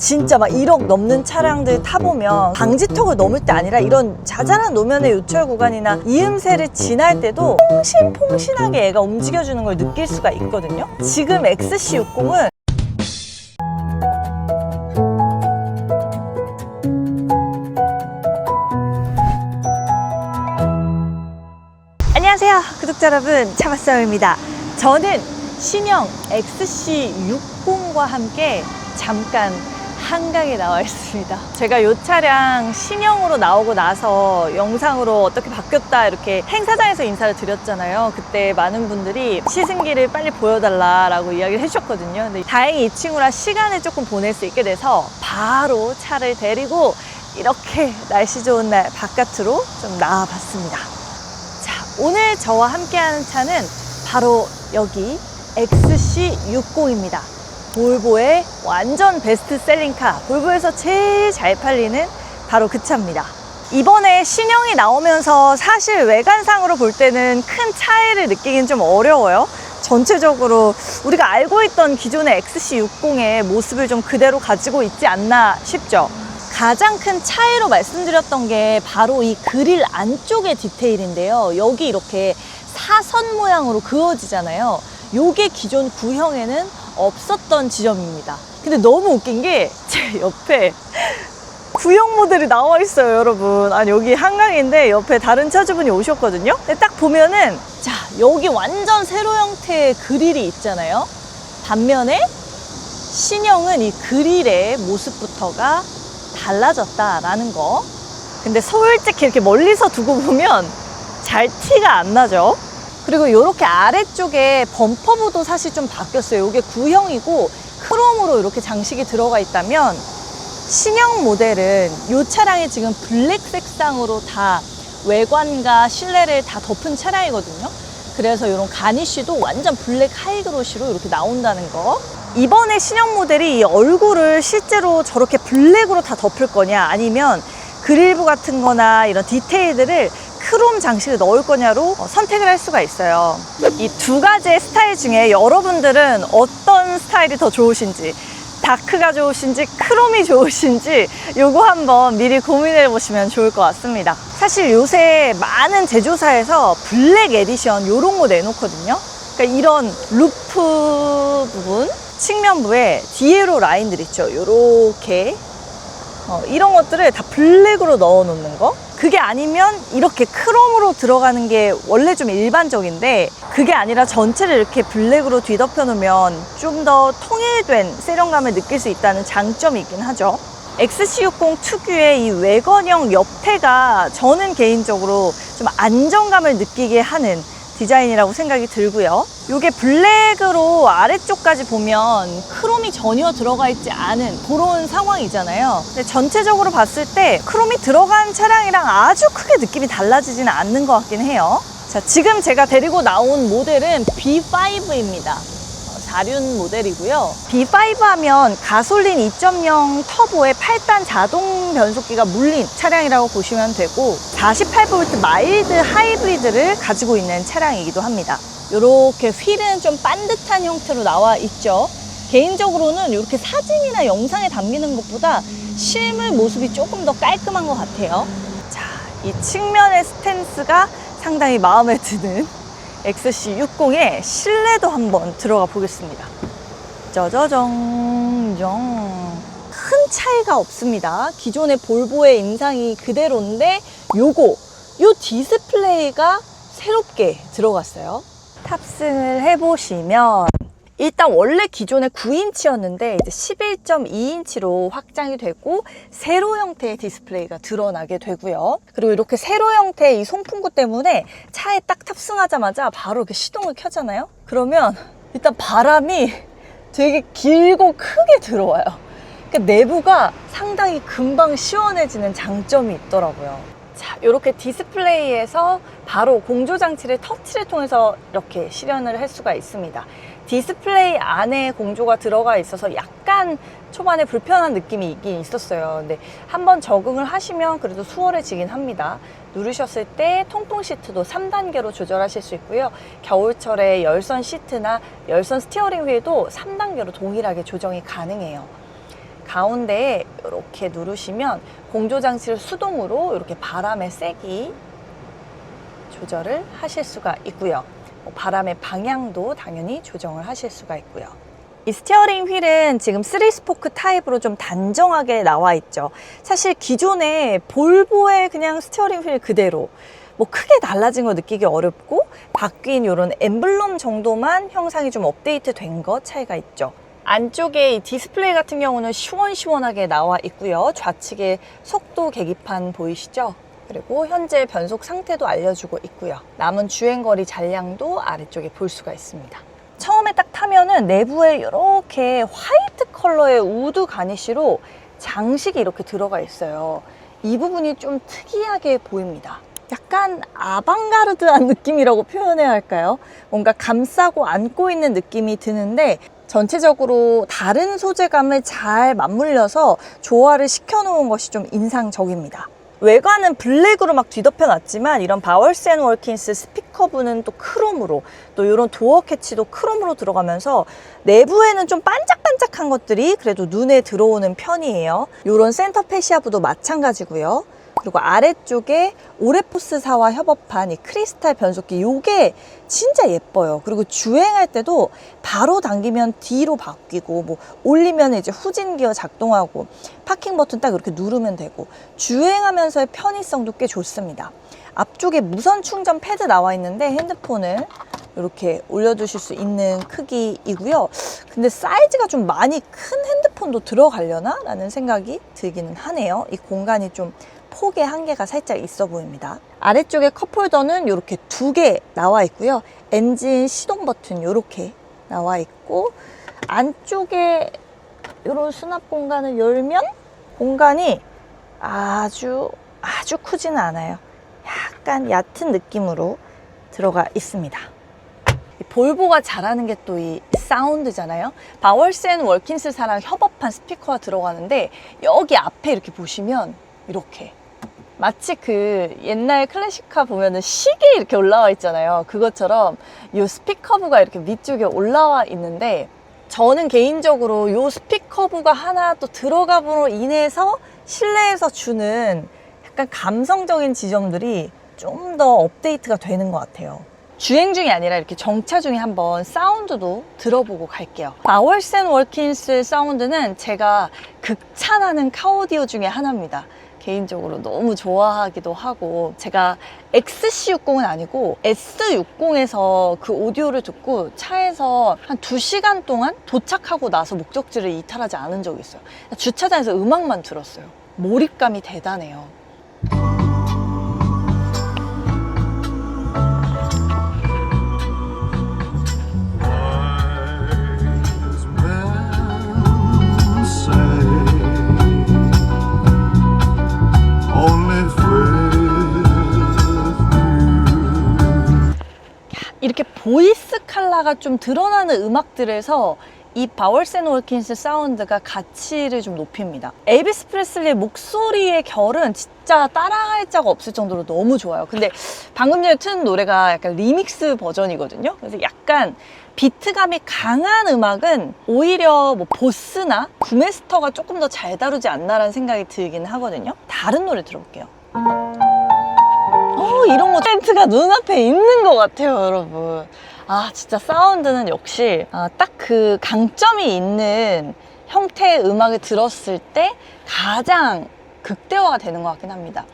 진짜 막 1억 넘는 차량들 타보면 방지턱을 넘을 때 아니라 이런 자잘한 노면의 요철 구간이나 이음새를 지날 때도 퐁신퐁신하게 얘가 움직여주는 걸 느낄 수가 있거든요. 지금 XC60은 안녕하세요 구독자 여러분, 차박사요입니다. 저는 신형 XC60과 함께 잠깐 한강에 나와 있습니다. 제가 이 차량 신형으로 나오고 나서 영상으로 어떻게 바뀌었다 이렇게 행사장에서 인사를 드렸잖아요. 그때 많은 분들이 시승기를 빨리 보여달라고 이야기를 해주셨거든요. 근데 다행히 이 친구랑 시간을 조금 보낼 수 있게 돼서 바로 차를 데리고 이렇게 날씨 좋은 날 바깥으로 좀 나와봤습니다. 자, 오늘 저와 함께하는 차는 바로 여기 XC60입니다. 볼보의 완전 베스트셀링카, 볼보에서 제일 잘 팔리는 바로 그 차입니다. 이번에 신형이 나오면서 사실 외관상으로 볼 때는 큰 차이를 느끼긴 좀 어려워요. 전체적으로 우리가 알고 있던 기존의 XC60의 모습을 좀 그대로 가지고 있지 않나 싶죠. 가장 큰 차이로 말씀드렸던 게 바로 이 그릴 안쪽의 디테일인데요. 여기 이렇게 사선 모양으로 그어지잖아요. 요게 기존 구형에는 없었던 지점입니다. 근데 너무 웃긴 게 제 옆에 구형 모델이 나와 있어요, 여러분. 아니, 여기 한강인데 옆에 다른 차주분이 오셨거든요. 근데 딱 보면은, 자, 여기 완전 세로 형태의 그릴이 있잖아요. 반면에 신형은 이 그릴의 모습부터가 달라졌다라는 거. 근데 솔직히 이렇게 멀리서 두고 보면 잘 티가 안 나죠. 그리고 이렇게 아래쪽에 범퍼부도 사실 좀 바뀌었어요. 이게 구형이고 크롬으로 이렇게 장식이 들어가 있다면 신형 모델은 이 차량이 지금 블랙 색상으로 다 외관과 실내를 다 덮은 차량이거든요. 그래서 이런 가니쉬도 완전 블랙 하이그로시로 이렇게 나온다는 거. 이번에 신형 모델이 이 얼굴을 실제로 저렇게 블랙으로 다 덮을 거냐, 아니면 그릴부 같은 거나 이런 디테일들을 크롬 장식을 넣을 거냐로 선택을 할 수가 있어요. 이 두 가지의 스타일 중에 여러분들은 어떤 스타일이 더 좋으신지, 다크가 좋으신지 크롬이 좋으신지 요거 한번 미리 고민해 보시면 좋을 것 같습니다. 사실 요새 많은 제조사에서 블랙 에디션 요런 거 내놓거든요. 그러니까 이런 루프 부분, 측면부에 디에로 라인들 있죠. 요렇게 이런 것들을 다 블랙으로 넣어 놓는 거. 그게 아니면 이렇게 크롬으로 들어가는 게 원래 좀 일반적인데, 그게 아니라 전체를 이렇게 블랙으로 뒤덮여 놓으면 좀 더 통일된 세련감을 느낄 수 있다는 장점이 있긴 하죠. XC60 특유의 이 외건형 옆태가 저는 개인적으로 좀 안정감을 느끼게 하는 디자인이라고 생각이 들고요. 이게 블랙으로 아래쪽까지 보면 크롬이 전혀 들어가 있지 않은 그런 상황이잖아요. 근데 전체적으로 봤을 때 크롬이 들어간 차량이랑 아주 크게 느낌이 달라지지는 않는 것 같긴 해요. 자, 지금 제가 데리고 나온 모델은 B5입니다. 4륜 모델이고요. B5 하면 가솔린 2.0 터보에 8단 자동 변속기가 물린 차량이라고 보시면 되고, 48V 마일드 하이브리드를 가지고 있는 차량이기도 합니다. 이렇게 휠은 좀 반듯한 형태로 나와 있죠. 개인적으로는 이렇게 사진이나 영상에 담기는 것보다 실물 모습이 조금 더 깔끔한 것 같아요. 자, 이 측면의 스탠스가 상당히 마음에 드는 XC60의 실내도 한번 들어가 보겠습니다. 짜자정, 큰 차이가 없습니다. 기존의 볼보의 인상이 그대로인데 요 디스플레이가 새롭게 들어갔어요. 탑승을 해보시면 일단 원래 기존에 9인치였는데 이제 11.2인치로 확장이 되고 세로 형태의 디스플레이가 드러나게 되고요. 그리고 이렇게 세로 형태의 이 송풍구 때문에 차에 딱 탑승하자마자 바로 이렇게 시동을 켜잖아요. 그러면 일단 바람이 되게 길고 크게 들어와요. 그러니까 내부가 상당히 금방 시원해지는 장점이 있더라고요. 자, 이렇게 디스플레이에서 바로 공조장치를 터치를 통해서 이렇게 실현을 할 수가 있습니다. 디스플레이 안에 공조가 들어가 있어서 약간 초반에 불편한 느낌이 있긴 있었어요. 근데 한번 적응을 하시면 그래도 수월해지긴 합니다. 누르셨을 때 통풍 시트도 3단계로 조절하실 수 있고요. 겨울철에 열선 시트나 열선 스티어링 휠도 3단계로 동일하게 조정이 가능해요. 가운데에 이렇게 누르시면 공조장치를 수동으로 이렇게 바람의 세기 조절을 하실 수가 있고요. 바람의 방향도 당연히 조정을 하실 수가 있고요. 이 스티어링 휠은 지금 3스포크 타입으로 좀 단정하게 나와 있죠. 사실 기존에 볼보의 그냥 스티어링 휠 그대로 뭐 크게 달라진 거 느끼기 어렵고 바뀐 이런 엠블럼 정도만 형상이 좀 업데이트 된 거 차이가 있죠. 안쪽에 이 디스플레이 같은 경우는 시원시원하게 나와 있고요. 좌측에 속도 계기판 보이시죠? 그리고 현재 변속 상태도 알려주고 있고요. 남은 주행거리 잔량도 아래쪽에 볼 수가 있습니다. 처음에 딱 타면은 내부에 이렇게 화이트 컬러의 우드 가니쉬로 장식이 이렇게 들어가 있어요. 이 부분이 좀 특이하게 보입니다. 약간 아방가르드한 느낌이라고 표현해야 할까요? 뭔가 감싸고 안고 있는 느낌이 드는데 전체적으로 다른 소재감을 잘 맞물려서 조화를 시켜놓은 것이 좀 인상적입니다. 외관은 블랙으로 막 뒤덮여 놨지만 이런 바월스 앤 월킨스 스피커부는 또 크롬으로, 또 이런 도어 캐치도 크롬으로 들어가면서 내부에는 좀 반짝반짝한 것들이 그래도 눈에 들어오는 편이에요. 이런 센터 패시아부도 마찬가지고요. 그리고 아래쪽에 오레포스사와 협업한 이 크리스탈 변속기, 요게 진짜 예뻐요. 그리고 주행할 때도 바로 당기면 뒤로 바뀌고, 뭐 올리면 이제 후진 기어 작동하고, 파킹 버튼 딱 이렇게 누르면 되고, 주행하면서의 편의성도 꽤 좋습니다. 앞쪽에 무선 충전 패드 나와 있는데 핸드폰을 이렇게 올려두실 수 있는 크기이고요. 근데 사이즈가 좀 많이 큰 핸드폰도 들어가려나? 라는 생각이 들기는 하네요. 이 공간이 좀 폭의 한계가 살짝 있어 보입니다. 아래쪽에 컵홀더는 이렇게 2개 나와 있고요. 엔진 시동 버튼 이렇게 나와 있고, 안쪽에 이런 수납 공간을 열면 공간이 아주 크지는 않아요. 약간 얕은 느낌으로 들어가 있습니다. 볼보가 잘하는 게 또 이 사운드잖아요. 바월스 앤 월킨스사랑 협업한 스피커가 들어가는데, 여기 앞에 이렇게 보시면 이렇게 마치 그 옛날 클래식카 보면은 시계 이렇게 올라와 있잖아요. 그것처럼 이 스피커부가 이렇게 밑쪽에 올라와 있는데, 저는 개인적으로 이 스피커부가 하나 또 들어감으로 인해서 실내에서 주는 약간 감성적인 지점들이 좀 더 업데이트가 되는 것 같아요. 주행 중이 아니라 이렇게 정차 중에 한번 사운드도 들어보고 갈게요. 바월스 앤 월킨스 사운드는 제가 극찬하는 카오디오 중에 하나입니다. 개인적으로 너무 좋아하기도 하고, 제가 XC60은 아니고 S60에서 그 오디오를 듣고 차에서 한 2시간 동안 도착하고 나서 목적지를 이탈하지 않은 적이 있어요. 주차장에서 음악만 들었어요. 몰입감이 대단해요. 이렇게 보이스 컬러가 좀 드러나는 음악들에서 이 바월스 앤 월킨스 사운드가 가치를 좀 높입니다. 엘비스 프레슬리의 목소리의 결은 진짜 따라할 자가 없을 정도로 너무 좋아요. 근데 방금 전에 튼 노래가 약간 리믹스 버전이거든요. 그래서 약간 비트감이 강한 음악은 오히려 뭐 보스나 구메스터가 조금 더 잘 다루지 않나라는 생각이 들긴 하거든요. 다른 노래 들어볼게요. 이런 거 텐트가 눈앞에 있는 것 같아요, 여러분. 진짜 사운드는 역시 딱 그 강점이 있는 형태의 음악을 들었을 때 가장 극대화가 되는 것 같긴 합니다.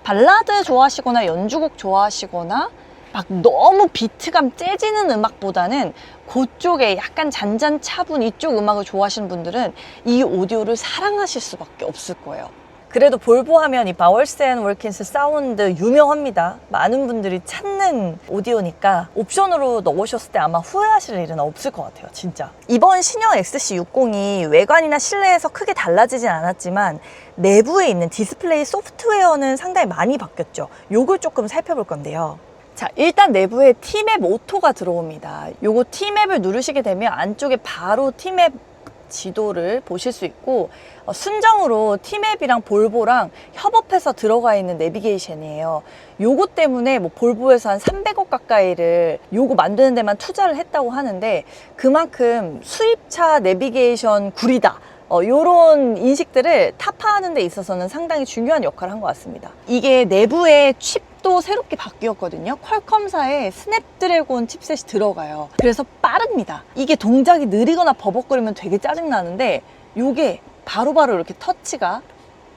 발라드 좋아하시거나 연주곡 좋아하시거나 막 너무 비트감 째지는 음악보다는 그쪽에 약간 잔잔차분 이쪽 음악을 좋아하시는 분들은 이 오디오를 사랑하실 수밖에 없을 거예요. 그래도 볼보 하면 이 바월스 앤 월킨스 사운드 유명합니다. 많은 분들이 찾는 오디오니까 옵션으로 넣으셨을 때 아마 후회하실 일은 없을 것 같아요, 진짜. 이번 신형 XC60이 외관이나 실내에서 크게 달라지진 않았지만 내부에 있는 디스플레이 소프트웨어는 상당히 많이 바뀌었죠. 요걸 조금 살펴볼 건데요. 자, 일단 내부에 T맵 오토가 들어옵니다. 요거 T맵을 누르시게 되면 안쪽에 바로 T맵 지도를 보실 수 있고, 순정으로 T맵이랑 볼보랑 협업해서 들어가 있는 내비게이션이에요. 요거 때문에 뭐 볼보에서 한 300억 가까이를 요거 만드는 데만 투자를 했다고 하는데, 그만큼 수입차 내비게이션 구리다 요런 인식들을 타파하는 데 있어서는 상당히 중요한 역할을 한 것 같습니다. 이게 내부에 칩도 새롭게 바뀌었거든요. 퀄컴사의 스냅드래곤 칩셋이 들어가요. 그래서 빠릅니다. 이게 동작이 느리거나 버벅거리면 되게 짜증나는데 요게 바로바로 이렇게 터치가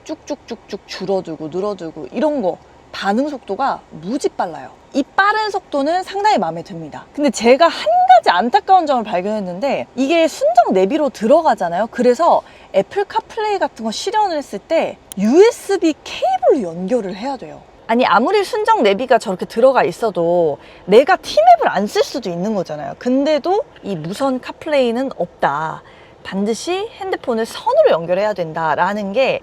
쭉쭉쭉쭉 줄어들고 늘어들고 이런 거 반응 속도가 무지 빨라요. 이 빠른 속도는 상당히 마음에 듭니다. 근데 제가 한 가지 안타까운 점을 발견했는데 이게 순정 내비로 들어가잖아요. 그래서 애플 카플레이 같은 거 실현을 했을 때 USB 케이블로 연결을 해야 돼요. 아니 아무리 순정 내비가 저렇게 들어가 있어도 내가 T맵을 안 쓸 수도 있는 거잖아요. 근데도 이 무선 카플레이는 없다. 반드시 핸드폰을 선으로 연결해야 된다라는 게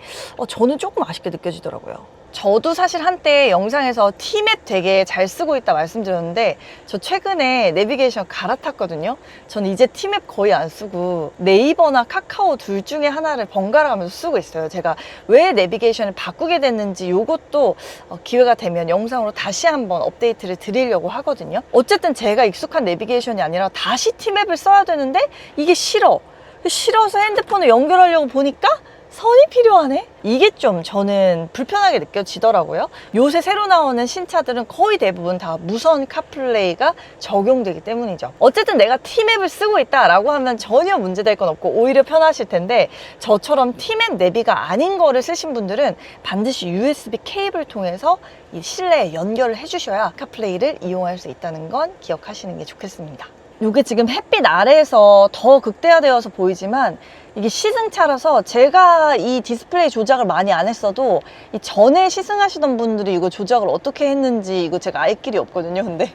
저는 조금 아쉽게 느껴지더라고요. 저도 사실 한때 영상에서 T맵 되게 잘 쓰고 있다 말씀드렸는데 저 최근에 내비게이션 갈아탔거든요. 저는 이제 T맵 거의 안 쓰고 네이버나 카카오 둘 중에 하나를 번갈아 가면서 쓰고 있어요. 제가 왜 내비게이션을 바꾸게 됐는지 이것도 기회가 되면 영상으로 다시 한번 업데이트를 드리려고 하거든요. 어쨌든 제가 익숙한 내비게이션이 아니라 다시 T맵을 써야 되는데 이게 싫어서 핸드폰을 연결하려고 보니까 선이 필요하네? 이게 좀 저는 불편하게 느껴지더라고요. 요새 새로 나오는 신차들은 거의 대부분 다 무선 카플레이가 적용되기 때문이죠. 어쨌든 내가 T맵을 쓰고 있다라고 하면 전혀 문제될 건 없고 오히려 편하실 텐데 저처럼 T맵 내비가 아닌 거를 쓰신 분들은 반드시 USB 케이블 통해서 이 실내에 연결을 해주셔야 카플레이를 이용할 수 있다는 건 기억하시는 게 좋겠습니다. 이게 지금 햇빛 아래에서 더 극대화되어서 보이지만 이게 시승차라서 제가 이 디스플레이 조작을 많이 안 했어도 이 전에 시승하시던 분들이 이거 조작을 어떻게 했는지 이거 제가 알 길이 없거든요. 근데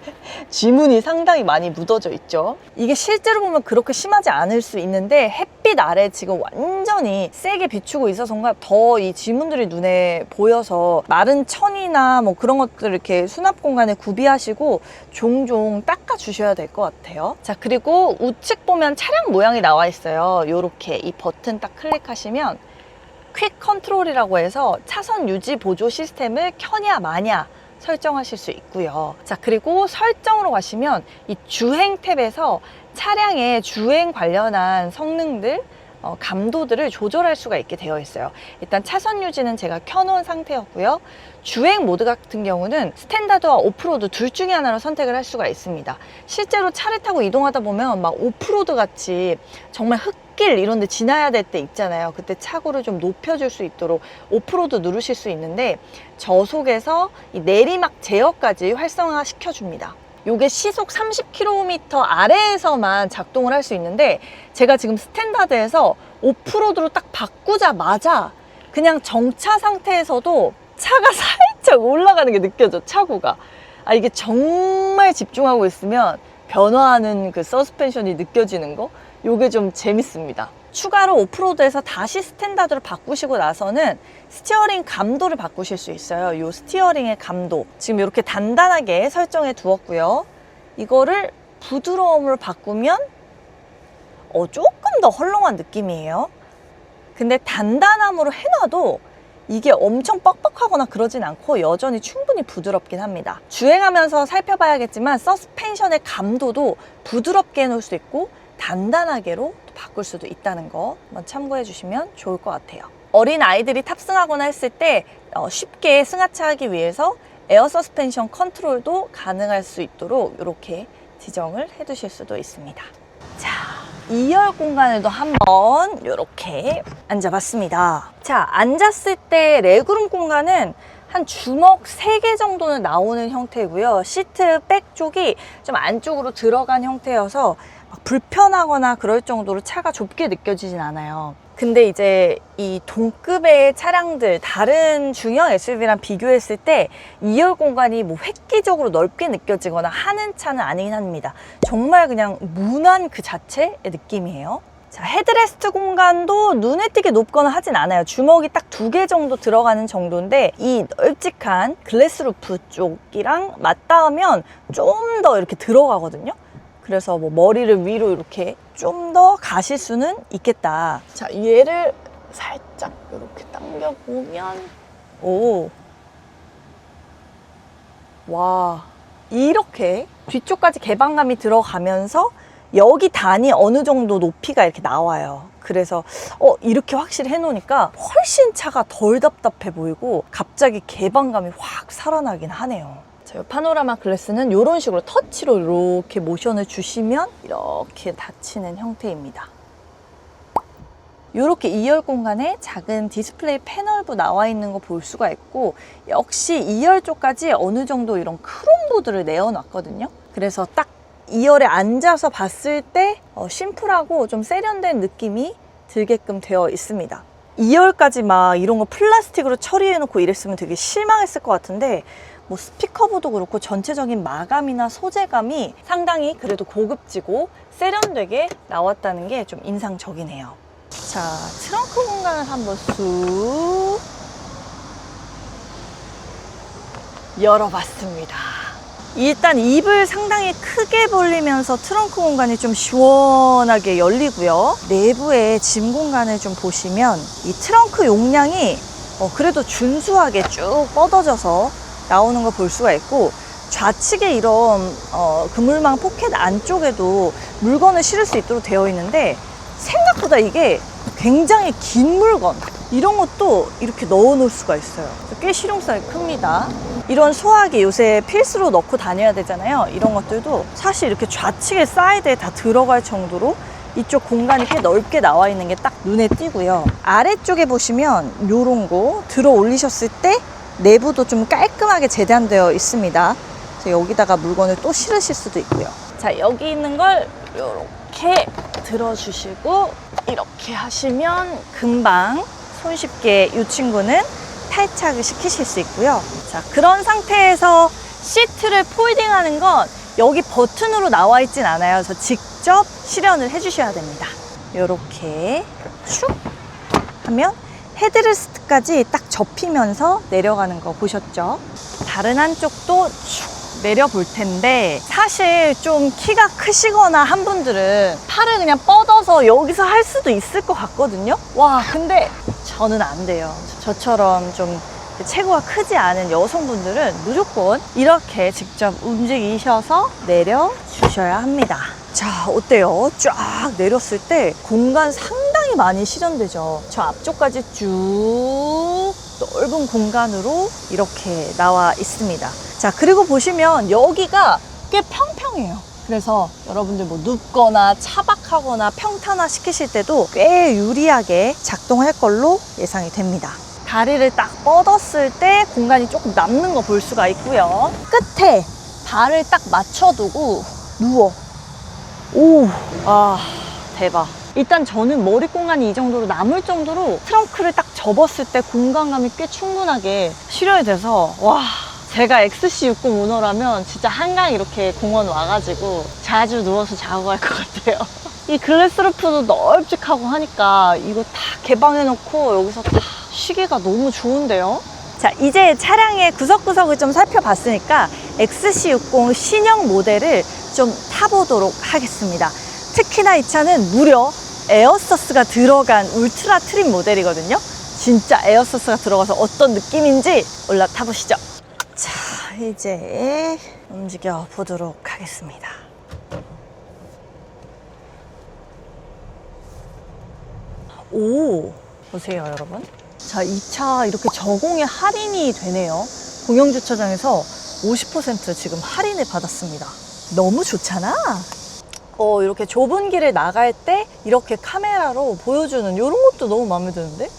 지문이 상당히 많이 묻어져 있죠. 이게 실제로 보면 그렇게 심하지 않을 수 있는데 햇빛 아래 지금 완전히 세게 비추고 있어서인가 더 이 지문들이 눈에 보여서 마른 천이나 뭐 그런 것들 이렇게 수납 공간에 구비하시고 종종 닦아 주셔야 될 것 같아요. 자, 그리고 우측 보면 차량 모양이 나와 있어요. 요렇게 이 버튼 딱 클릭하시면 퀵 컨트롤이라고 해서 차선 유지 보조 시스템을 켜냐 마냐 설정하실 수 있고요. 자, 그리고 설정으로 가시면 이 주행 탭에서 차량의 주행 관련한 성능들 감도들을 조절할 수가 있게 되어 있어요. 일단 차선 유지는 제가 켜놓은 상태였고요. 주행 모드 같은 경우는 스탠다드와 오프로드 둘 중에 하나로 선택을 할 수가 있습니다. 실제로 차를 타고 이동하다 보면 막 오프로드 같이 정말 흙길 이런 데 지나야 될 때 있잖아요. 그때 차고를 좀 높여줄 수 있도록 오프로드 누르실 수 있는데 저속에서 이 내리막 제어까지 활성화 시켜줍니다. 요게 시속 30km 아래에서만 작동을 할 수 있는데 제가 지금 스탠다드에서 오프로드로 딱 바꾸자마자 그냥 정차 상태에서도 차가 살짝 올라가는 게 느껴져, 차고가. 이게 정말 집중하고 있으면 변화하는 그 서스펜션이 느껴지는 거? 요게 좀 재밌습니다. 추가로 오프로드에서 다시 스탠다드로 바꾸시고 나서는 스티어링 감도를 바꾸실 수 있어요. 요 스티어링의 감도 지금 이렇게 단단하게 설정해 두었고요. 이거를 부드러움으로 바꾸면 조금 더 헐렁한 느낌이에요. 근데 단단함으로 해놔도 이게 엄청 뻑뻑하거나 그러진 않고 여전히 충분히 부드럽긴 합니다. 주행하면서 살펴봐야겠지만 서스펜션의 감도도 부드럽게 해놓을 수 있고 단단하게로 바꿀 수도 있다는 거 한번 참고해 주시면 좋을 것 같아요. 어린 아이들이 탑승하거나 했을 때 쉽게 승하차하기 위해서 에어 서스펜션 컨트롤도 가능할 수 있도록 이렇게 지정을 해 두실 수도 있습니다. 자, 2열 공간에도 한번 이렇게 앉아봤습니다. 자, 앉았을 때 레그룸 공간은 한 주먹 3개 정도는 나오는 형태고요. 시트 백 쪽이 좀 안쪽으로 들어간 형태여서 불편하거나 그럴 정도로 차가 좁게 느껴지진 않아요. 근데 이제 이 동급의 차량들, 다른 중형 SUV랑 비교했을 때 2열 공간이 뭐 획기적으로 넓게 느껴지거나 하는 차는 아니긴 합니다. 정말 그냥 무난 그 자체의 느낌이에요. 자, 헤드레스트 공간도 눈에 띄게 높거나 하진 않아요. 주먹이 딱 2개 정도 들어가는 정도인데 이 널찍한 글래스 루프 쪽이랑 맞닿으면 좀 더 이렇게 들어가거든요. 그래서 뭐 머리를 위로 이렇게 좀 더 가실 수는 있겠다. 자, 얘를 살짝 이렇게 당겨보면 와, 이렇게 뒤쪽까지 개방감이 들어가면서 여기 단이 어느 정도 높이가 이렇게 나와요. 그래서 이렇게 확실히 해놓으니까 훨씬 차가 덜 답답해 보이고 갑자기 개방감이 확 살아나긴 하네요. 자, 이 파노라마 글래스는 이런 식으로 터치로 이렇게 모션을 주시면 이렇게 닫히는 형태입니다. 이렇게 2열 공간에 작은 디스플레이 패널도 나와 있는 거 볼 수가 있고, 역시 2열 쪽까지 어느 정도 이런 크롬보드를 내어놨거든요. 그래서 딱 2열에 앉아서 봤을 때 심플하고 좀 세련된 느낌이 들게끔 되어 있습니다. 2열까지 막 이런 거 플라스틱으로 처리해놓고 이랬으면 되게 실망했을 것 같은데, 뭐 스피커보도 그렇고 전체적인 마감이나 소재감이 상당히 그래도 고급지고 세련되게 나왔다는 게 좀 인상적이네요. 자, 트렁크 공간을 한번 쑥 열어봤습니다. 일단 입을 상당히 크게 벌리면서 트렁크 공간이 좀 시원하게 열리고요. 내부의 짐 공간을 좀 보시면 이 트렁크 용량이 그래도 준수하게 쭉 뻗어져서 나오는 거 볼 수가 있고, 좌측에 이런 그물망 포켓 안쪽에도 물건을 실을 수 있도록 되어 있는데, 생각보다 이게 굉장히 긴 물건, 이런 것도 이렇게 넣어 놓을 수가 있어요. 꽤 실용성이 큽니다. 이런 소화기 요새 필수로 넣고 다녀야 되잖아요. 이런 것들도 사실 이렇게 좌측에 사이드에 다 들어갈 정도로 이쪽 공간이 꽤 넓게 나와 있는 게 딱 눈에 띄고요. 아래쪽에 보시면 요런 거 들어 올리셨을 때 내부도 좀 깔끔하게 재단되어 있습니다. 그래서 여기다가 물건을 또 실으실 수도 있고요. 자, 여기 있는 걸 이렇게 들어주시고 이렇게 하시면 금방 손쉽게 이 친구는 탈착을 시키실 수 있고요. 자, 그런 상태에서 시트를 폴딩하는 건 여기 버튼으로 나와 있진 않아요. 그래서 직접 실현을 해주셔야 됩니다. 이렇게 슉 하면 헤드레스트까지 딱 접히면서 내려가는 거 보셨죠? 다른 한쪽도 슉 내려볼 텐데, 사실 좀 키가 크시거나 한 분들은 팔을 그냥 뻗어서 여기서 할 수도 있을 것 같거든요. 와, 근데 저는 안 돼요. 저처럼 좀 체구가 크지 않은 여성분들은 무조건 이렇게 직접 움직이셔서 내려주셔야 합니다. 자, 어때요? 쫙 내렸을 때 공간 상당히 많이 실현되죠. 저 앞쪽까지 쭉 넓은 공간으로 이렇게 나와 있습니다. 자, 그리고 보시면 여기가 꽤 평평해요. 그래서 여러분들 뭐 눕거나 차박하거나 평탄화 시키실 때도 꽤 유리하게 작동할 걸로 예상이 됩니다. 다리를 딱 뻗었을 때 공간이 조금 남는 거 볼 수가 있고요. 끝에 발을 딱 맞춰두고 누워. 오, 아, 대박. 일단 저는 머리 공간이 이 정도로 남을 정도로 트렁크를 딱 접었을 때 공간감이 꽤 충분하게 실현이 돼서, 와, 제가 XC60 오너라면 진짜 한강 이렇게 공원 와가지고 자주 누워서 자고 갈 것 같아요. 이 글래스 루프도 넓직하고 하니까 이거 다 개방해놓고 여기서 다 쉬기가 너무 좋은데요. 자, 이제 차량의 구석구석을 좀 살펴봤으니까 XC60 신형 모델을 좀 타보도록 하겠습니다. 특히나 이 차는 무려 에어서스가 들어간 울트라 트림 모델이거든요. 진짜 에어서스가 들어가서 어떤 느낌인지 올라타보시죠. 자, 이제 움직여 보도록 하겠습니다. 오, 보세요 여러분. 자, 이 차 이렇게 저공해 할인이 되네요. 공영주차장에서 50% 지금 할인을 받았습니다. 너무 좋잖아. 이렇게 좁은 길을 나갈 때 이렇게 카메라로 보여주는 이런 것도 너무 마음에 드는데?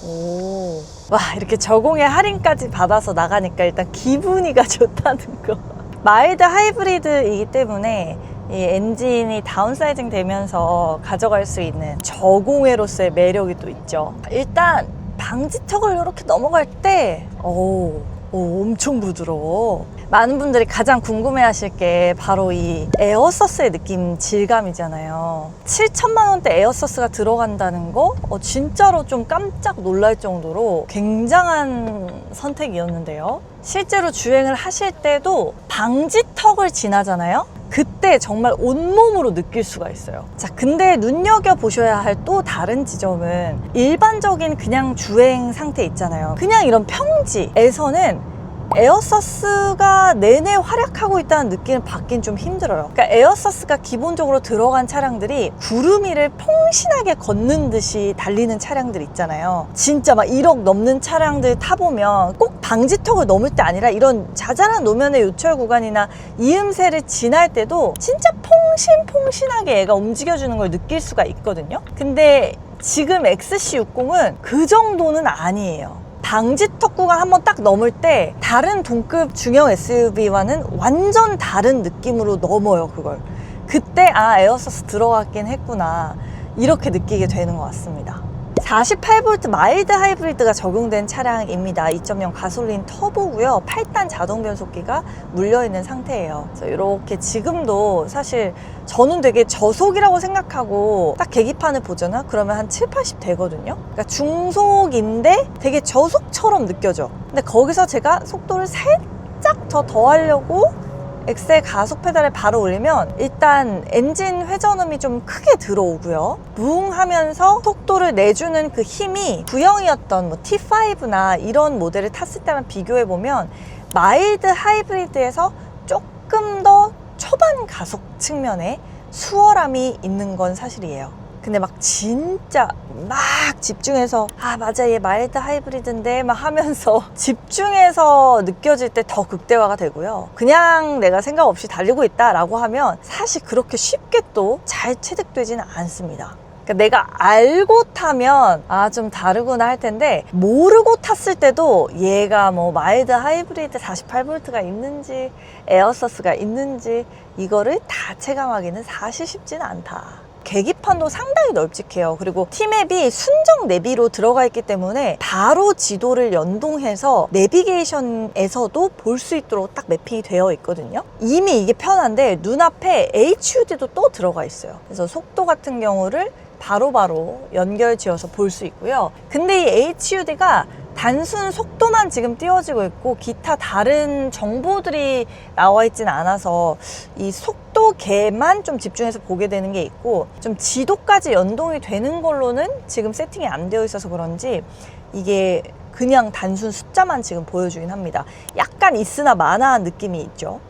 오, 와, 이렇게 저공해 할인까지 받아서 나가니까 일단 기분이가 좋다는 거. 마일드 하이브리드이기 때문에 이 엔진이 다운사이징 되면서 가져갈 수 있는 저공해로서의 매력이 또 있죠. 일단 방지턱을 이렇게 넘어갈 때 엄청 부드러워. 많은 분들이 가장 궁금해하실 게 바로 이 에어서스의 느낌, 질감이잖아요. 7천만 원대 에어서스가 들어간다는 거 진짜로 좀 깜짝 놀랄 정도로 굉장한 선택이었는데요. 실제로 주행을 하실 때도 방지턱을 지나잖아요. 그때 정말 온몸으로 느낄 수가 있어요. 자, 근데 눈여겨보셔야 할 또 다른 지점은 일반적인 그냥 주행 상태 있잖아요. 그냥 이런 평지에서는 에어서스가 내내 활약하고 있다는 느낌을 받긴 좀 힘들어요. 그러니까 에어서스가 기본적으로 들어간 차량들이 구름 위를 폭신하게 걷는 듯이 달리는 차량들 있잖아요. 진짜 막 1억 넘는 차량들 타보면 꼭 방지턱을 넘을 때 아니라 이런 자잘한 노면의 요철 구간이나 이음새를 지날 때도 진짜 폭신폭신하게 얘가 움직여주는 걸 느낄 수가 있거든요. 근데 지금 XC60은 그 정도는 아니에요. 방지턱 구간 한번 딱 넘을 때 다른 동급 중형 SUV와는 완전 다른 느낌으로 넘어요. 그걸 그때 아 에어서스 들어갔긴 했구나 이렇게 느끼게 되는 것 같습니다. 48V 마일드 하이브리드가 적용된 차량입니다. 2.0 가솔린 터보고요. 8단 자동 변속기가 물려있는 상태예요. 그래서 이렇게 지금도 사실 저는 되게 저속이라고 생각하고 딱 계기판을 보잖아? 그러면 한 7, 80 되거든요. 그러니까 중속인데 되게 저속처럼 느껴져. 근데 거기서 제가 속도를 살짝 더 하려고 엑셀 가속 페달을 바로 올리면 일단 엔진 회전음이 좀 크게 들어오고요. 뭉 하면서 속도를 내주는 그 힘이 구형이었던 뭐 T5나 이런 모델을 탔을 때랑 비교해보면 마일드 하이브리드에서 조금 더 초반 가속 측면에 수월함이 있는 건 사실이에요. 근데 막 진짜 막 집중해서 아 맞아 얘 마일드 하이브리드인데 막 하면서 집중해서 느껴질 때 더 극대화가 되고요. 그냥 내가 생각 없이 달리고 있다라고 하면 사실 그렇게 쉽게 또 잘 체득되지는 않습니다. 그러니까 내가 알고 타면 아 좀 다르구나 할 텐데 모르고 탔을 때도 얘가 뭐 마일드 하이브리드 48V가 있는지 에어서스가 있는지 이거를 다 체감하기는 사실 쉽지는 않다. 계기판도 상당히 널찍해요. 그리고 T맵이 순정 내비로 들어가 있기 때문에 바로 지도를 연동해서 내비게이션에서도 볼 수 있도록 딱 매핑이 되어 있거든요. 이미 이게 편한데 눈앞에 HUD도 또 들어가 있어요. 그래서 속도 같은 경우를 바로바로 연결 지어서 볼 수 있고요. 근데 이 HUD가 단순 속도만 지금 띄워지고 있고 기타 다른 정보들이 나와 있지는 않아서 이 속도계만 좀 집중해서 보게 되는 게 있고 좀 지도까지 연동이 되는 걸로는 지금 세팅이 안 되어 있어서 그런지 이게 그냥 단순 숫자만 지금 보여주긴 합니다. 약간 있으나 마나한 느낌이 있죠.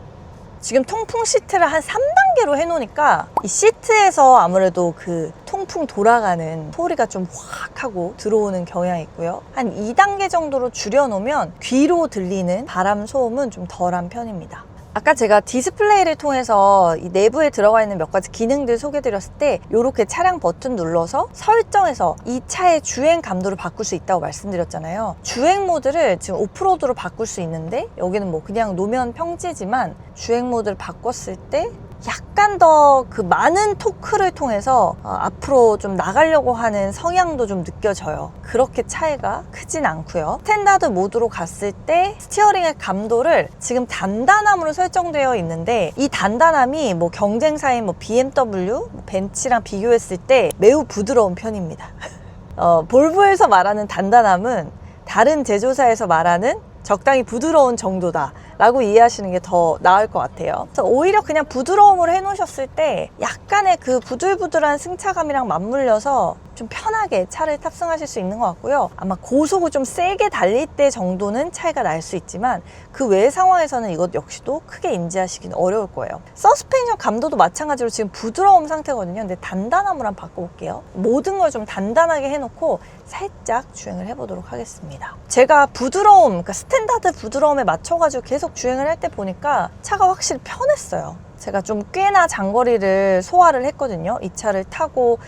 지금 통풍 시트를 한 3단계로 해놓으니까 이 시트에서 아무래도 그 통풍 돌아가는 소리가 좀 확 하고 들어오는 경향이 있고요. 한 2단계 정도로 줄여놓으면 귀로 들리는 바람 소음은 좀 덜한 편입니다. 아까 제가 디스플레이를 통해서 이 내부에 들어가 있는 몇 가지 기능들 소개드렸을 때 이렇게 차량 버튼 눌러서 설정해서 이 차의 주행 감도를 바꿀 수 있다고 말씀드렸잖아요. 주행 모드를 지금 오프로드로 바꿀 수 있는데 여기는 뭐 그냥 노면 평지지만 주행 모드를 바꿨을 때 약간 더 그 많은 토크를 통해서 앞으로 좀 나가려고 하는 성향도 좀 느껴져요. 그렇게 차이가 크진 않고요. 스탠다드 모드로 갔을 때 스티어링의 감도를 지금 단단함으로 설정되어 있는데 이 단단함이 뭐 경쟁사인 뭐 BMW, 벤츠랑 비교했을 때 매우 부드러운 편입니다. 볼보에서 말하는 단단함은 다른 제조사에서 말하는 적당히 부드러운 정도다 라고 이해하시는 게 더 나을 것 같아요. 그래서 오히려 그냥 부드러움으로 해놓으셨을 때 약간의 그 부들부들한 승차감이랑 맞물려서 좀 편하게 차를 탑승하실 수 있는 것 같고요. 아마 고속을 좀 세게 달릴 때 정도는 차이가 날 수 있지만 그 외의 상황에서는 이것 역시도 크게 인지하시기는 어려울 거예요. 서스펜션 감도도 마찬가지로 지금 부드러운 상태거든요. 근데 단단함으로 한번 바꿔볼게요. 모든 걸 좀 단단하게 해놓고 살짝 주행을 해보도록 하겠습니다. 제가 부드러움, 그러니까 스탠다드 부드러움에 맞춰가지고 계속 주행을 할 때 보니까 차가 확실히 편했어요. 제가 좀 꽤나 장거리를 소화를 했거든요. 이 차를 타고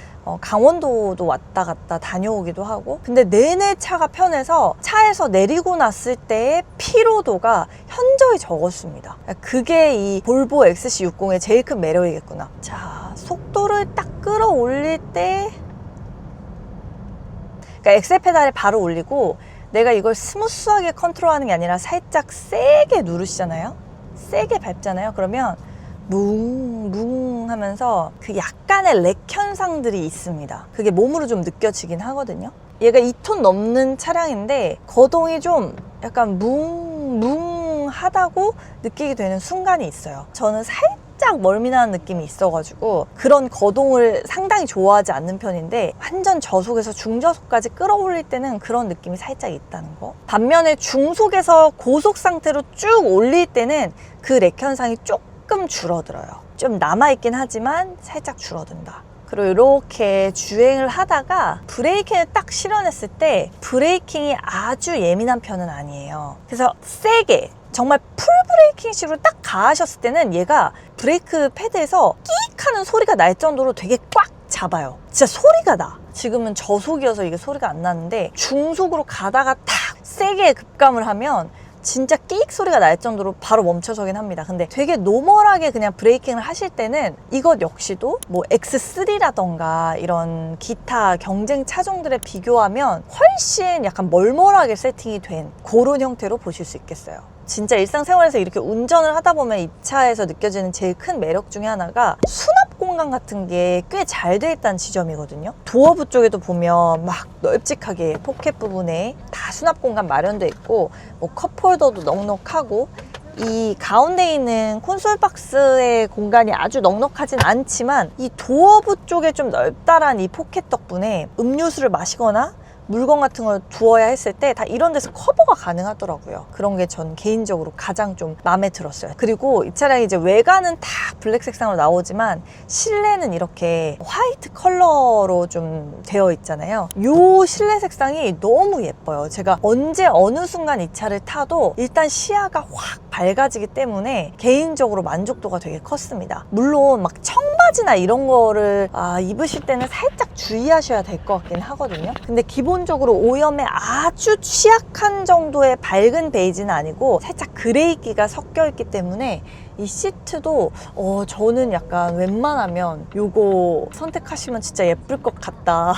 강원도도 왔다 갔다 다녀오기도 하고 근데 내내 차가 편해서 차에서 내리고 났을 때의 피로도가 현저히 적었습니다. 그게 이 볼보 XC60의 제일 큰 매력이겠구나. 자, 속도를 딱 끌어올릴 때 그러니까 엑셀 페달을 바로 올리고 내가 이걸 스무스하게 컨트롤하는 게 아니라 살짝 세게 누르시잖아요. 세게 밟잖아요. 그러면 뭉뭉 하면서 그 약간의 렉 현상들이 있습니다. 그게 몸으로 좀 느껴지긴 하거든요. 얘가 2톤 넘는 차량인데 거동이 좀 약간 뭉뭉하다고 느끼게 되는 순간이 있어요. 저는 살짝 살짝 멀미나는 느낌이 있어가지고 그런 거동을 상당히 좋아하지 않는 편인데, 완전 저속에서 중저속까지 끌어올릴 때는 그런 느낌이 살짝 있다는 거. 반면에 중속에서 고속 상태로 쭉 올릴 때는 그 렉 현상이 조금 줄어들어요. 좀 남아있긴 하지만 살짝 줄어든다. 그리고 이렇게 주행을 하다가 브레이킹을 딱 실어냈을 때 브레이킹이 아주 예민한 편은 아니에요. 그래서 세게 정말 풀 브레이킹식으로 딱 가하셨을 때는 얘가 브레이크 패드에서 끼익 하는 소리가 날 정도로 되게 꽉 잡아요. 진짜 소리가 나. 지금은 저속이어서 이게 소리가 안 나는데 중속으로 가다가 탁 세게 급감을 하면 진짜 끼익 소리가 날 정도로 바로 멈춰서긴 합니다. 근데 되게 노멀하게 그냥 브레이킹을 하실 때는 이것 역시도 뭐 X3라던가 이런 기타 경쟁 차종들에 비교하면 훨씬 약간 멀멀하게 세팅이 된 그런 형태로 보실 수 있겠어요. 진짜 일상생활에서 이렇게 운전을 하다 보면 이 차에서 느껴지는 제일 큰 매력 중에 하나가 수납 공간 같은 게 꽤 잘 돼 있다는 지점이거든요. 도어부 쪽에도 보면 막 널찍하게 포켓 부분에 다 수납 공간 마련돼 있고, 뭐 컵홀더도 넉넉하고, 이 가운데 있는 콘솔 박스의 공간이 아주 넉넉하진 않지만 이 도어부 쪽에 좀 넓다란 이 포켓 덕분에 음료수를 마시거나 물건 같은 걸 두어야 했을 때 다 이런 데서 커버가 가능하더라고요. 그런 게 전 개인적으로 가장 좀 마음에 들었어요. 그리고 이 차량이 이제 외관은 다 블랙 색상으로 나오지만 실내는 이렇게 화이트 컬러로 좀 되어 있잖아요. 이 실내 색상이 너무 예뻐요. 제가 언제 어느 순간 이 차를 타도 일단 시야가 확 밝아지기 때문에 개인적으로 만족도가 되게 컸습니다. 물론 막 청바지나 이런 거를 입으실 때는 살짝 주의하셔야 될 것 같긴 하거든요. 근데 기본적으로 오염에 아주 취약한 정도의 밝은 베이지는 아니고 살짝 그레이기가 섞여 있기 때문에 이 시트도 저는 약간 웬만하면 요거 선택하시면 진짜 예쁠 것 같다.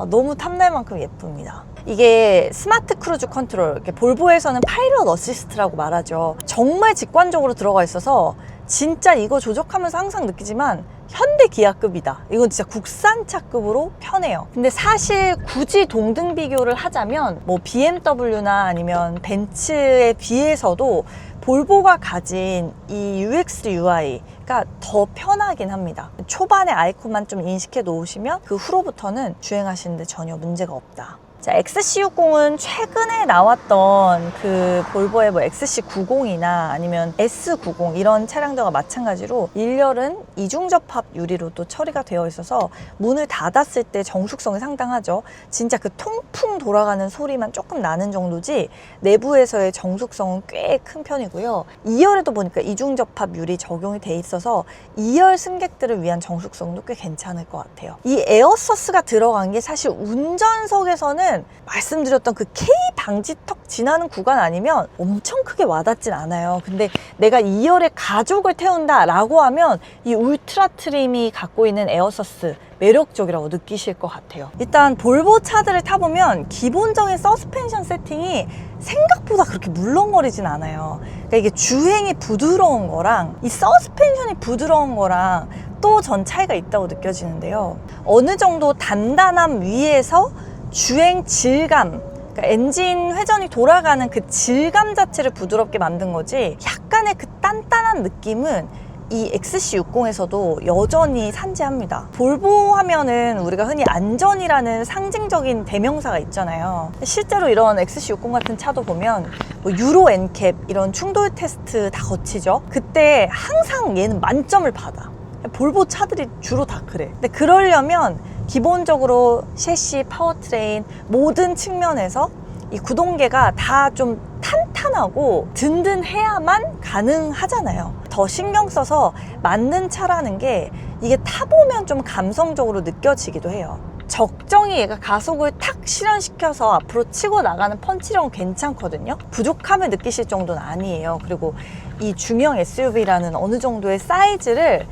너무 탐날 만큼 예쁩니다. 이게 스마트 크루즈 컨트롤, 이렇게 볼보에서는 파일럿 어시스트라고 말하죠. 정말 직관적으로 들어가 있어서 진짜 이거 조작하면서 항상 느끼지만 현대 기아급이다. 이건 진짜 국산차급으로 편해요. 근데 사실 굳이 동등 비교를 하자면 뭐 BMW나 아니면 벤츠에 비해서도 볼보가 가진 이 UX, UI가 더 편하긴 합니다. 초반에 아이콘만 좀 인식해 놓으시면 그 후로부터는 주행하시는데 전혀 문제가 없다. 자, XC60은 최근에 나왔던 그 볼보의 뭐 XC90이나 아니면 S90 이런 차량들과 마찬가지로 1열은 이중접합 유리로 또 처리가 되어 있어서 문을 닫았을 때 정숙성이 상당하죠. 진짜 그 통풍 돌아가는 소리만 조금 나는 정도지 내부에서의 정숙성은 꽤 큰 편이고요. 2열에도 보니까 이중접합 유리 적용이 돼 있어서 2열 승객들을 위한 정숙성도 꽤 괜찮을 것 같아요. 이 에어서스가 들어간 게 사실 운전석에서는 말씀드렸던 그 K 방지턱 지나는 구간 아니면 엄청 크게 와닿진 않아요. 근데 내가 2열에 가족을 태운다 라고 하면 이 울트라 트림이 갖고 있는 에어서스 매력적이라고 느끼실 것 같아요. 일단 볼보 차들을 타보면 기본적인 서스펜션 세팅이 생각보다 그렇게 물렁거리진 않아요. 그러니까 이게 주행이 부드러운 거랑 이 서스펜션이 부드러운 거랑 또 전 차이가 있다고 느껴지는데요. 어느 정도 단단함 위에서 주행 질감, 그러니까 엔진 회전이 돌아가는 그 질감 자체를 부드럽게 만든 거지, 약간의 그 단단한 느낌은 이 XC60에서도 여전히 산재합니다. 볼보 하면은 우리가 흔히 안전이라는 상징적인 대명사가 있잖아요. 실제로 이런 XC60 같은 차도 보면 뭐 유로 NCAP 이런 충돌 테스트 다 거치죠. 그때 항상 얘는 만점을 받아. 볼보 차들이 주로 다 그래. 근데 그러려면 기본적으로 셰시, 파워트레인 모든 측면에서 이 구동계가 다 좀 탄탄하고 든든해야만 가능하잖아요. 더 신경 써서 만든 차라는 게 이게 타보면 좀 감성적으로 느껴지기도 해요. 적정히 얘가 가속을 탁 실현시켜서 앞으로 치고 나가는 펀치력은 괜찮거든요. 부족함을 느끼실 정도는 아니에요. 그리고 이 중형 SUV라는 어느 정도의 사이즈를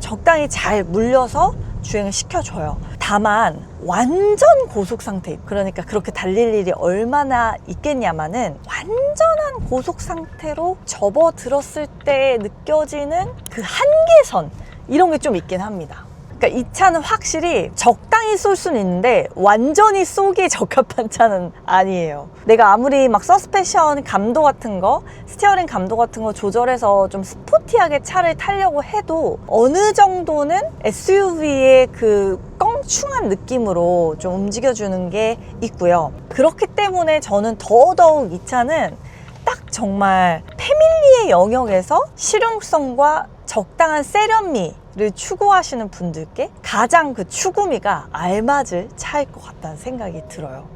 적당히 잘 물려서 주행을 시켜줘요. 다만 완전 고속 상태, 그러니까 그렇게 달릴 일이 얼마나 있겠냐마는 완전한 고속 상태로 접어들었을 때 느껴지는 그 한계선, 이런 게 좀 있긴 합니다. 그러니까 이 차는 확실히 적당히 쏠 수는 있는데 완전히 쏘기에 적합한 차는 아니에요. 내가 아무리 막 서스펜션 감도 같은 거, 스티어링 감도 같은 거 조절해서 좀 스포티하게 차를 타려고 해도 어느 정도는 SUV의 그 껑충한 느낌으로 좀 움직여주는 게 있고요. 그렇기 때문에 저는 더더욱 이 차는 딱 정말 패밀리의 영역에서 실용성과 적당한 세련미를 추구하시는 분들께 가장 그 추구미가 알맞을 차일 것 같다는 생각이 들어요.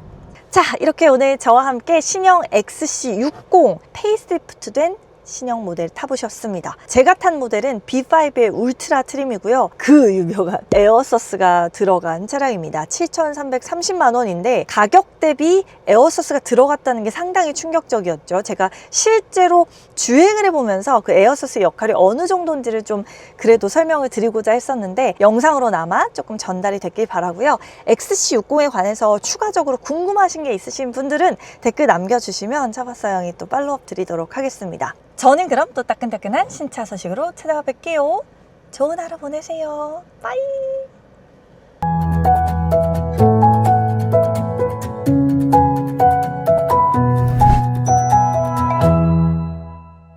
자, 이렇게 오늘 저와 함께 신형 XC60 페이스리프트된 신형 모델 타보셨습니다. 제가 탄 모델은 B5의 울트라 트림이고요. 그 유명한 에어서스가 들어간 차량입니다. 7,330만 원인데 가격 대비 에어서스가 들어갔다는 게 상당히 충격적이었죠. 제가 실제로 주행을 해보면서 그 에어서스의 역할이 어느 정도인지를 좀 그래도 설명을 드리고자 했었는데 영상으로나마 조금 전달이 됐길 바라고요. XC60에 관해서 추가적으로 궁금하신 게 있으신 분들은 댓글 남겨주시면 차박사형이 또 팔로우업 드리도록 하겠습니다. 저는 그럼 또 따끈따끈한 신차 소식으로 찾아와 뵐게요. 좋은 하루 보내세요. 빠이.